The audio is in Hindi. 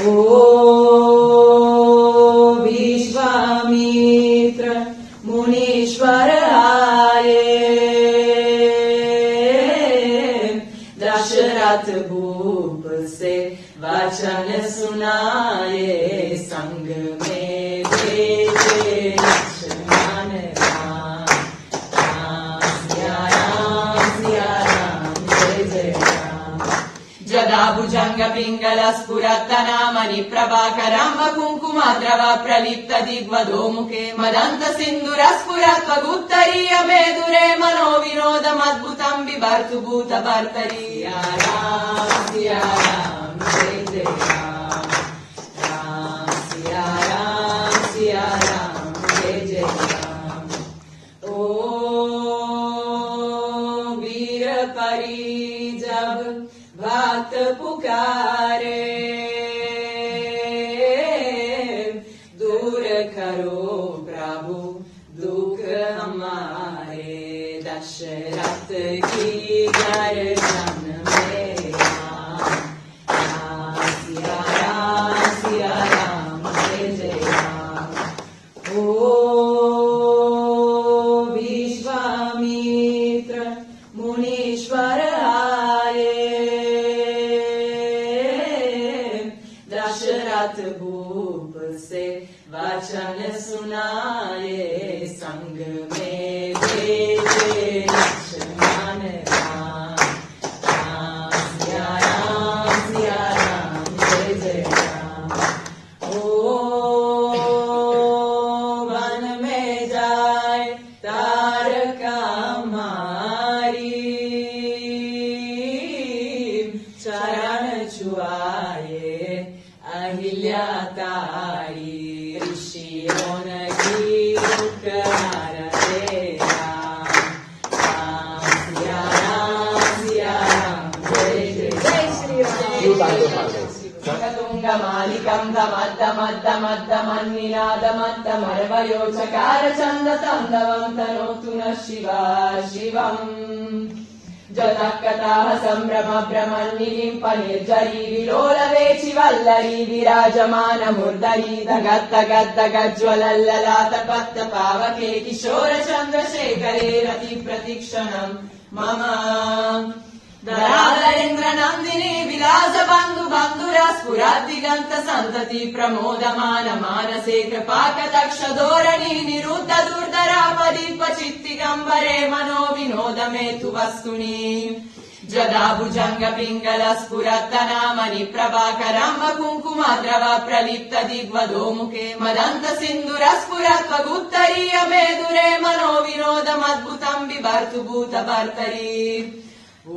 ओ विश्वामित्र मुनीश्वर आए, दशरथ भूप से वचन सुनाए, संग में भेजे लक्ष्मण राम। सिया राम जय जय राम। जदा भुजंग पिंगल स्फुरत्तनामणि प्रभाकरं कुङ्कुमाद्रव प्रलिप्त दिग्वधो मुखे मदन्त सिन्धुर स्फुरत्वगुत्तरीय मेदुरे मनो विनोदमद्भुतं बिभर्तु भूत भर्तरि। सिया राम जय जय राम। राम सिया राम जय जय राम। ओ वीर परी जब भक्त पुकारे, दूर करो प्रभु दुख हमारे, दशरथ की गर्दन में सिया राम जय जय राम। ओ विश्वामित्र मुनीश्वर आए, दशरथ भूप से वचन सुनाए, संग में भेजे लक्ष्मण राम। सिया राम जय जय राम। ओ वन में जाए तारका मारी, चरण छुआए अहिल्या तारी, ऋषियों ने की उपकार दे राम। सिया राम जय जय श्री राम। तुंगमालिकं दमद्दमद्दमद्दमन्निनादमद्दमर्वयोचकार छन्दतन्दवं तनोतु नः शिवा शिवम्। जतकथाः सम्भ्रम भ्रमन्निलिम्प निर्झरी, विलोलवेचि वल्लरी विराजमान मूर्धरी, दगद्दगद्दगज्ज्वलल्ललाट पत्त पावके, किशोर चन्द्रशेखरे रति प्रतिक्षणम् मम। धराधरेन्द्र नन्दिनी विलास बन्धु बन्धुरा स्फुरद्दिगन्त सन्तति प्रमोदमान मानसे, कृपाकटाक्ष धोरणी निरुद्ध दुर्धरापदीप चित्तिगम्बरे, मनो विनोद मेतु वस्तुनि। जदा भुजंग पिंगल स्फुरत्तनामणि प्रभाकरं कुङ्कुमाद्रव प्रलिप्त दिग्वधो मुखे मदन्त सिन्धुर स्फुरत्वगुत्तरीय मेदुरे, मनो विनोदमद्भुतं बिभर्तु भूत भर्तरि। ओ